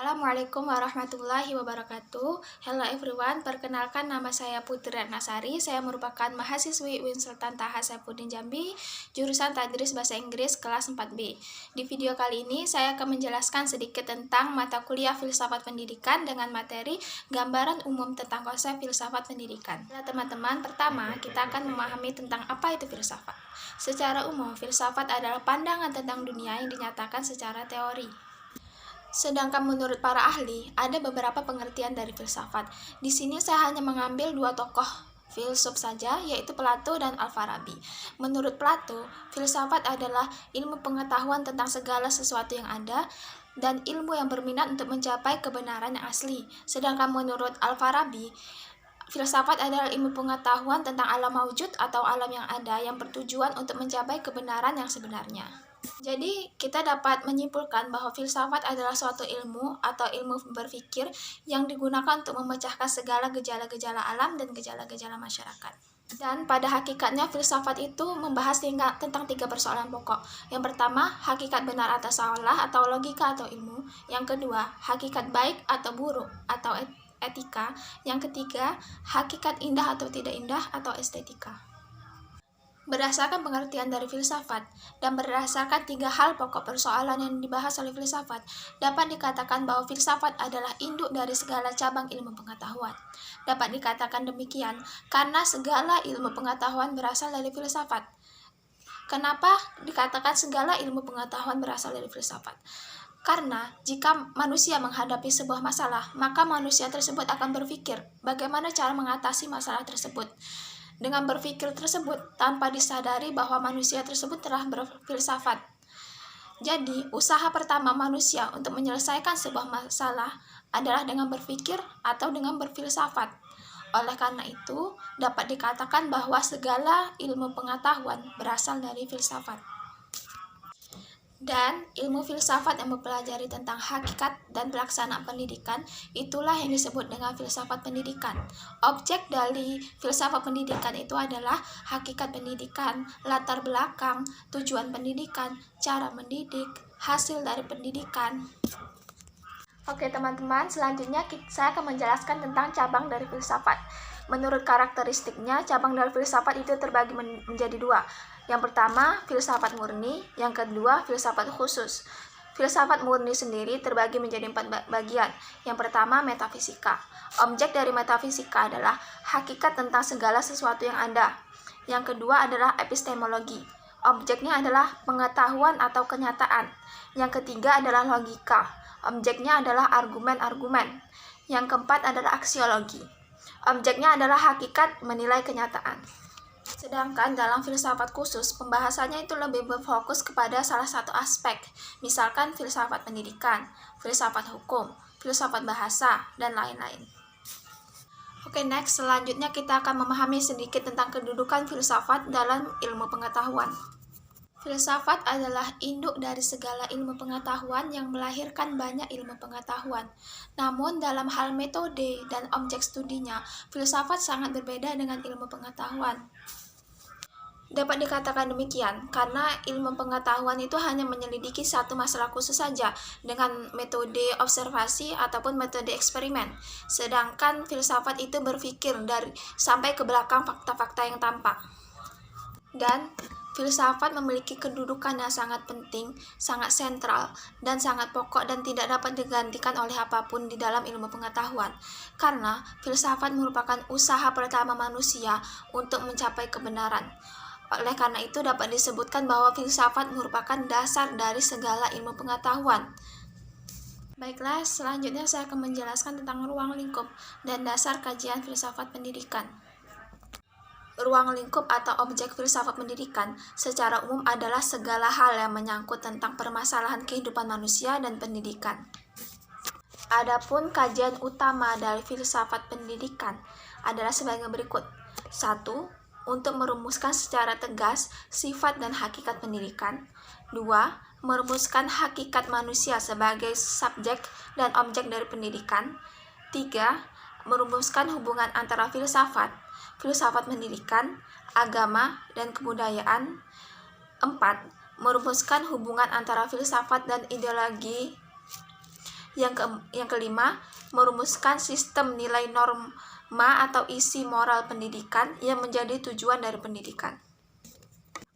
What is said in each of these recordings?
Assalamualaikum warahmatullahi wabarakatuh. Hello everyone, perkenalkan nama saya Putri Ratnasari. Saya merupakan mahasiswi UIN Sultan Taha Saifuddin Jambi, jurusan Tadris Bahasa Inggris kelas 4B. Di video kali ini saya akan menjelaskan sedikit tentang mata kuliah Filsafat Pendidikan dengan materi gambaran umum tentang konsep filsafat pendidikan. Nah, teman-teman, pertama kita akan memahami tentang apa itu filsafat. Secara umum, filsafat adalah pandangan tentang dunia yang dinyatakan secara teori. Sedangkan menurut para ahli, ada beberapa pengertian dari filsafat. Di sini saya hanya mengambil dua tokoh filsuf saja, yaitu Plato dan Al-Farabi. Menurut Plato, filsafat adalah ilmu pengetahuan tentang segala sesuatu yang ada dan ilmu yang berminat untuk mencapai kebenaran yang asli. Sedangkan menurut Al-Farabi, filsafat adalah ilmu pengetahuan tentang alam maujud atau alam yang ada yang bertujuan untuk mencapai kebenaran yang sebenarnya. Jadi, kita dapat menyimpulkan bahwa filsafat adalah suatu ilmu atau ilmu berpikir yang digunakan untuk memecahkan segala gejala-gejala alam dan gejala-gejala masyarakat. Dan pada hakikatnya filsafat itu membahas tentang tiga persoalan pokok. Yang pertama, hakikat benar atau salah atau logika atau ilmu. Yang kedua, hakikat baik atau buruk atau etika. Yang ketiga, hakikat indah atau tidak indah atau estetika. Berdasarkan pengertian dari filsafat dan berdasarkan tiga hal pokok persoalan yang dibahas oleh filsafat, dapat dikatakan bahwa filsafat adalah induk dari segala cabang ilmu pengetahuan. Dapat dikatakan demikian karena segala ilmu pengetahuan berasal dari filsafat. Kenapa dikatakan segala ilmu pengetahuan berasal dari filsafat? Karena jika manusia menghadapi sebuah masalah, maka manusia tersebut akan berpikir bagaimana cara mengatasi masalah tersebut. Dengan berpikir tersebut, tanpa disadari bahwa manusia tersebut telah berfilsafat. Jadi, usaha pertama manusia untuk menyelesaikan sebuah masalah adalah dengan berpikir atau dengan berfilsafat. Oleh karena itu, dapat dikatakan bahwa segala ilmu pengetahuan berasal dari filsafat. Dan ilmu filsafat yang mempelajari tentang hakikat dan pelaksanaan pendidikan, itulah yang disebut dengan filsafat pendidikan. Objek dari filsafat pendidikan itu adalah hakikat pendidikan, latar belakang, tujuan pendidikan, cara mendidik, hasil dari pendidikan. Oke teman-teman, selanjutnya saya akan menjelaskan tentang cabang dari filsafat. Menurut karakteristiknya, cabang dari filsafat itu terbagi menjadi dua. Yang pertama, filsafat murni. Yang kedua, filsafat khusus. Filsafat murni sendiri terbagi menjadi 4 bagian. Yang pertama, metafisika. Objek dari metafisika adalah hakikat tentang segala sesuatu yang ada. Yang kedua adalah epistemologi. Objeknya adalah pengetahuan atau kenyataan. Yang ketiga adalah logika. Objeknya adalah argumen-argumen. Yang keempat adalah aksiologi. Objeknya adalah hakikat menilai kenyataan. Sedangkan dalam filsafat khusus, pembahasannya itu lebih berfokus kepada salah satu aspek, misalkan filsafat pendidikan, filsafat hukum, filsafat bahasa, dan lain-lain. Oke, next, selanjutnya kita akan memahami sedikit tentang kedudukan filsafat dalam ilmu pengetahuan. Filsafat adalah induk dari segala ilmu pengetahuan yang melahirkan banyak ilmu pengetahuan. Namun dalam hal metode dan objek studinya, filsafat sangat berbeda dengan ilmu pengetahuan. Dapat dikatakan demikian karena ilmu pengetahuan itu hanya menyelidiki satu masalah khusus saja dengan metode observasi ataupun metode eksperimen. Sedangkan filsafat itu berpikir dari sampai ke belakang fakta-fakta yang tampak. Dan filsafat memiliki kedudukan yang sangat penting, sangat sentral, dan sangat pokok dan tidak dapat digantikan oleh apapun di dalam ilmu pengetahuan. Karena filsafat merupakan usaha pertama manusia untuk mencapai kebenaran. Oleh karena itu dapat disebutkan bahwa filsafat merupakan dasar dari segala ilmu pengetahuan. Baiklah, selanjutnya saya akan menjelaskan tentang ruang lingkup dan dasar kajian filsafat pendidikan. Ruang lingkup atau objek filsafat pendidikan secara umum adalah segala hal yang menyangkut tentang permasalahan kehidupan manusia dan pendidikan. Adapun kajian utama dari filsafat pendidikan adalah sebagai berikut. 1. Untuk merumuskan secara tegas sifat dan hakikat pendidikan. 2. Merumuskan hakikat manusia sebagai subjek dan objek dari pendidikan. 3. Merumuskan hubungan antara filsafat pendidikan, agama, dan kebudayaan. 4. Merumuskan hubungan antara filsafat dan ideologi Yang kelima, merumuskan sistem nilai norma atau isi moral pendidikan yang menjadi tujuan dari pendidikan.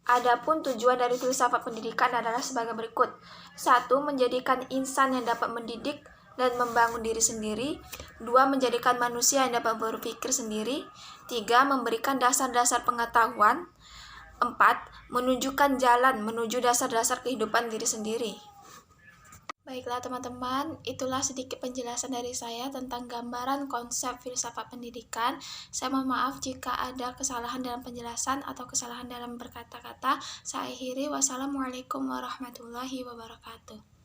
Adapun tujuan dari filsafat pendidikan adalah sebagai berikut. 1. Menjadikan insan yang dapat mendidik dan membangun diri sendiri. 2. Menjadikan manusia yang dapat berpikir sendiri. 3. Memberikan dasar-dasar pengetahuan. 4. Menunjukkan jalan menuju dasar-dasar kehidupan diri sendiri. Baiklah teman-teman, itulah sedikit penjelasan dari saya tentang gambaran konsep filsafat pendidikan. Saya mohon maaf jika ada kesalahan dalam penjelasan atau kesalahan dalam berkata-kata. Saya akhiri, wassalamualaikum warahmatullahi wabarakatuh.